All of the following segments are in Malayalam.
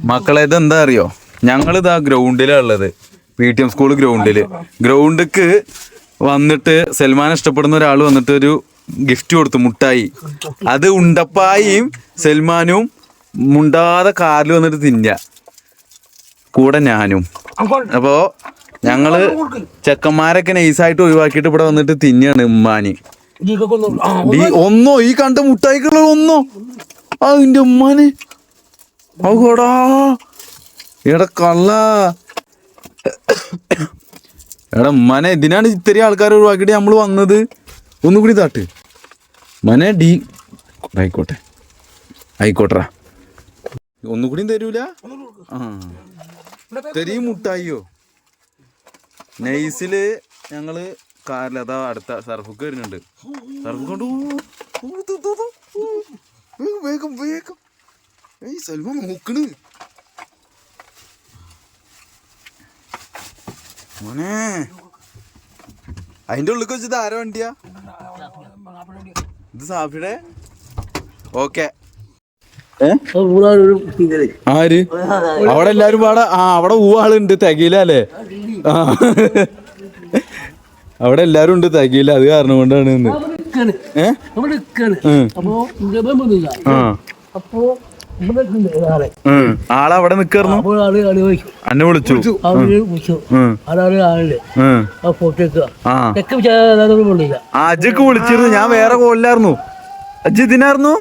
മക്കളെ ഇതെന്താ അറിയോ, ഞങ്ങളിതാ ഗ്രൗണ്ടിലാണ് ഉള്ളത്. PTM സ്കൂൾ ഗ്രൗണ്ടിക്ക് വന്നിട്ട് സൽമാൻ ഇഷ്ടപ്പെടുന്ന ഒരാൾ വന്നിട്ട് ഒരു ഗിഫ്റ്റ് കൊടുത്തു, മുട്ടായി. അത് ഉണ്ടപ്പായും സൽമാനും മുണ്ടാതെ കാറിൽ വന്നിട്ട് തിന്ന, കൂടെ ഞാനും. അപ്പോ ഞങ്ങള് ചെക്കന്മാരൊക്കെ നൈസായിട്ട് ഒഴിവാക്കിയിട്ട് ഇവിടെ വന്നിട്ട് തിന്നാണ് ഉമ്മാനി. ഒന്നോ ഈ കണ്ട മുട്ടായിക്കുള്ള ഒന്നോ അതിന്റെ ഉമ്മാന് ടാ എടാ കള്ള. എടാ ഉമ്മാനെ ഇതിനാണ് ഇത്രയും ആൾക്കാർ ഒഴിവാക്കിയിട്ട് നമ്മള് വന്നത്. ഒന്നുകൂടി താട്ട് മനെ ഡി ആയിക്കോട്ടെ ഒന്നുകൂടി തരൂല. തെരിയും മുട്ടായിയോ നൈസില് ഞങ്ങള് കാറിൽ. അതാ അടുത്ത സർഫുക്ക് വരുന്നുണ്ട്. സർഫുക്ക് കൊണ്ട് വേഗം വേഗം സൽമാൻ നോക്കണ് മോനെ. അതിന്റെ ഉള്ളിൽ വെച്ചത് ആരോ വണ്ടിയാ ഇത്? സാഫിയുടെ. ഓക്കെ ആര് അവിടെ എല്ലാരും പാടാ. അവിടെ ആളുണ്ട് തികയില്ല അല്ലേ? അവിടെ എല്ലാരും ഉണ്ട് തികയില്ല, അത് കാരണം കൊണ്ടാണ് ഇന്ന്. ആളവിടെ നിക്കായിരുന്നു. അന്നെ വിളിച്ചു. അജക്ക് വിളിച്ചിരുന്നു, ഞാൻ വേറെ കോളിലായിരുന്നു. അജ് ഇതിനായിരുന്നു.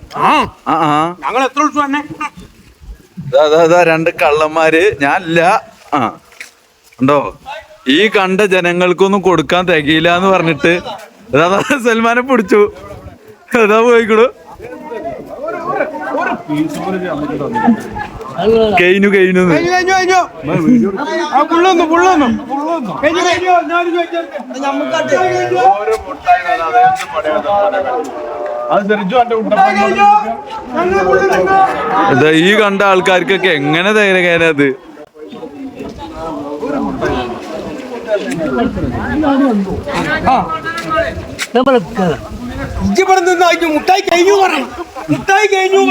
രണ്ട് കള്ളന്മാര്, ഞാനില്ല. ഉണ്ടോ ഈ കണ്ട ജനങ്ങൾക്കൊന്നും കൊടുക്കാൻ തികയില്ല എന്ന് പറഞ്ഞിട്ട് അതാ സൽമാനെ പിടിച്ചു. അതാ പോയിക്കോളൂ. കഴിഞ്ഞു ഈ കണ്ട ആൾക്കാർക്കൊക്കെ എങ്ങനെ ധൈര്യകാരത്? മുട്ടായി കഴിഞ്ഞു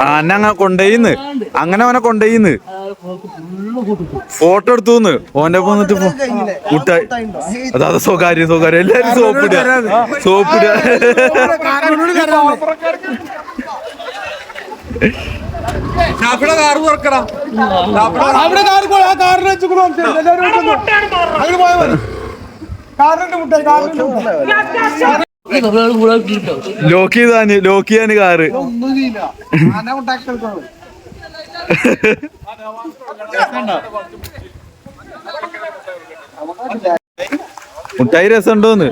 അന്നെ കൊണ്ടുപോയിന്ന്, അങ്ങനെ അവനെ കൊണ്ടുപോയിന്ന് ഫോട്ടോ എടുത്തുന്ന്. ഓന്റെ പോന്നിട്ട് മുട്ടായി. അതാ സ്വകാര്യം എല്ലാരും സോപ്പിടുക. ലോക്കിയാണ് കാറ്. മുട്ടായി രസമുണ്ടോന്ന്?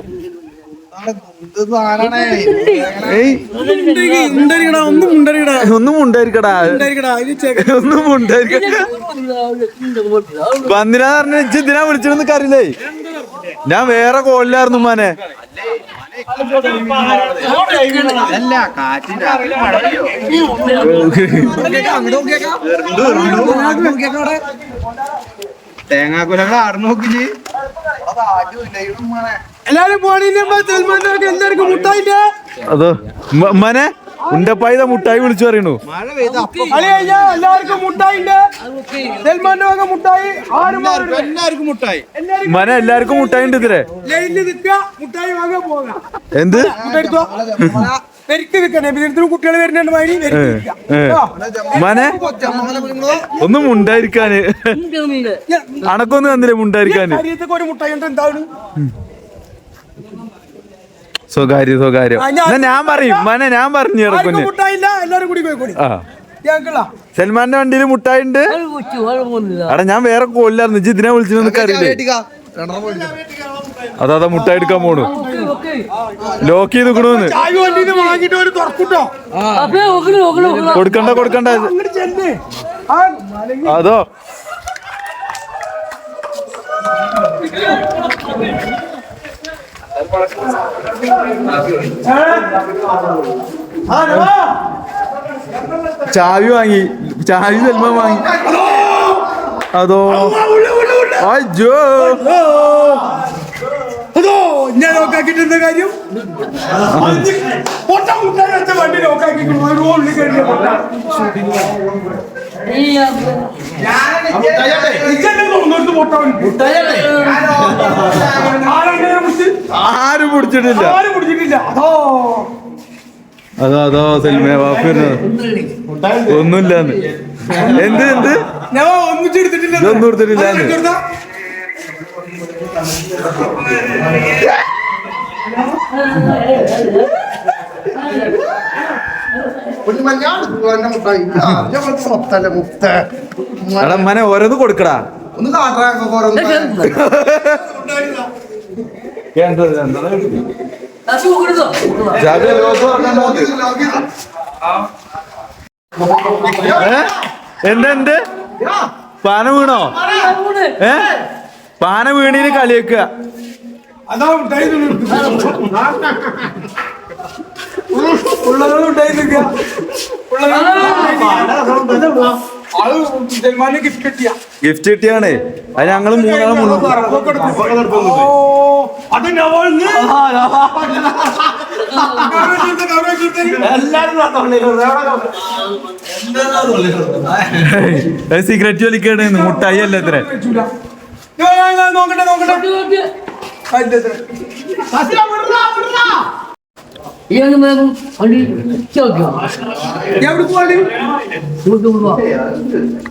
ഒന്നും ഉണ്ടായിരിക്കടാ. വന്നിനാ പറഞ്ഞ ഇതിനാ വിളിച്ചിരുന്നു കറിയില്ലേ? ഞാൻ വേറെ കോളിലായിരുന്നു ഉമ്മാനെ. തേങ്ങാക്കുലങ്ങൾ ആറ് നോക്കി എല്ലാരും എല്ലാവർക്കും മുട്ടായില്ല. അതോ ഉമ്മാനെ ഉണ്ടപ്പായ മുട്ടായി വിളിച്ചു പറയണു. എല്ലാവർക്കും മുട്ടായില്ല. മുട്ടായി മന എല്ലാവർക്കും മുട്ടായി ഉണ്ട് ഇതിലെ. മുട്ടായി വാങ്ങാൻ പോകാം. എന്ത് കുട്ടികൾ വരുന്നുണ്ട്. മനെ ഒന്നും മുണ്ടായിരിക്കാന് അണക്കൊന്നും തന്നില്ലേ മുണ്ടായിരിക്കാന്? ഒരു മുട്ടായി എന്താണ് സ്വകാര്യം ഞാൻ പറയും മനെ, ഞാൻ പറഞ്ഞു മുട്ടായില്ല. എല്ലാരും കൂടി സൽമാന്റെ വണ്ടിയിൽ മുട്ടായി ഉണ്ട്. അവിടെ ഞാൻ വേറെ കോളിലായിരുന്നു. ഇതിനെ വിളിച്ചു അറിയില്ലേ? അതാ മുട്ടായി എടുക്കാൻ പോണു. ലോക്ക് ചെയ്ത് കൊടുന്ന്. കൊടുക്കണ്ട അതോ ചാവി വാങ്ങി. ചാവി സൽമാൻ വാങ്ങി. അതോ അയ്യോ ഞാൻ നോക്കാക്കിട്ട് കാര്യം വണ്ടി ലോക്കാക്കി ഒരു ഉള്ളിൽ കയറിയ പൊട്ട ആരും പിടിച്ചിട്ടില്ല ആരും പിടിച്ചിട്ടില്ല അതോ അതോ സെൽമേ വാപ്പി ഒന്നുമില്ലാന്ന് എന്ത് എന്ത് ഞാൻ ഒന്നിച്ചെടുത്തിട്ടില്ല ഇതൊന്നും എടുത്തിട്ടില്ല എടാ മനെ ഓരോന്ന് കൊടുക്കടാ ഒന്ന് എന്ത് പാന വീണോ പാന വീണിന് കളിയേക്കുക അതാ ഉള്ളതുണ്ടായിരുന്നില്ല ഗിഫ്റ്റ് കിട്ടിയാണേ അത് ഞങ്ങള് മൂന്നാളും സിഗരറ്റ് വലിക്കണേ മുട്ടായി അല്ല എത്ര നോക്കട്ടെ നോക്കട്ടെ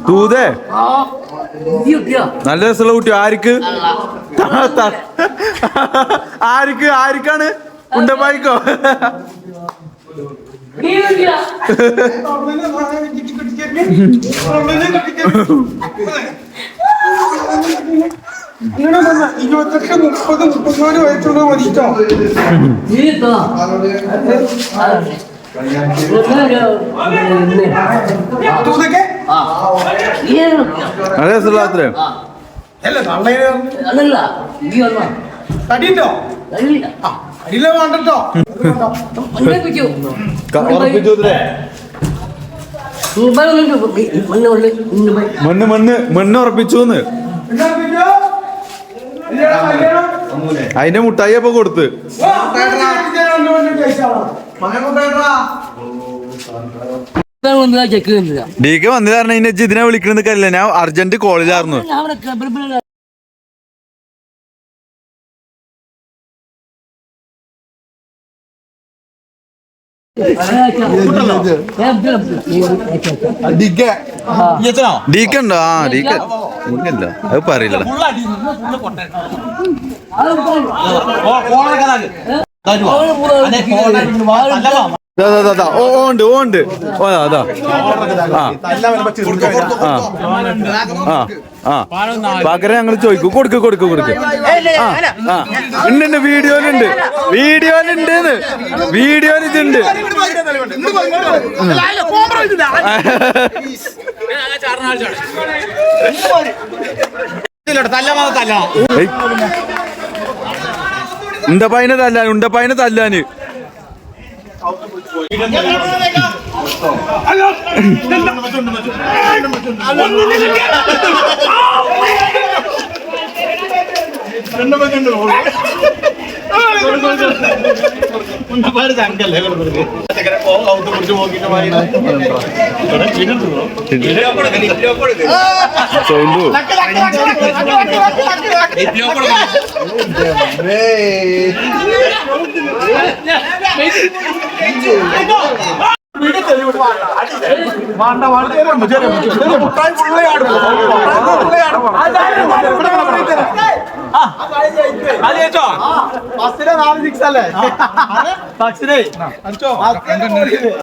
തൂതേ നല്ല രസമുള്ള കുട്ടി ആർക്ക് ആർക്ക് ആർക്കാണ് ഉണ്ടപ്പായിക്കോ ഇരുപത്തെട്ട് 30-34 വയസ്സുള്ള മതിച്ചോ നല്ല രസമുള്ള അത്രയും തടിയുണ്ടോ അടിയില്ല വേണ്ടോ മണ്ണ് മണ്ണ് മണ്ണ് ഉറപ്പിച്ചു അതിന്റെ മുട്ടായി അപ്പൊ കൊടുത്ത് ഡി കെ വന്നു കാരണം ഇന്നെ ഇതിനെ വിളിക്കണെന്ന് കല്ല ഞാൻ അർജന്റ് കോളേജായിരുന്നു ഡി കെ ഉണ്ടോ ആ ഡി കെ ഇല്ല അത് പറയില്ല ഓണ്ട് ഓണ്ട് ഓ അതാ പകരം ഞങ്ങൾ ചോദിക്കും കൊടുക്ക് കൊടുക്ക് കൊടുക്ക് ഉണ്ട് വീഡിയോയിലുണ്ട് വീഡിയോയിലുണ്ട് വീഡിയോയിൽ ഇതുണ്ട് ഉണ്ടപ്പായിനെ തല്ലാൻ ഉണ്ടപ്പായിനെ തല്ലാന്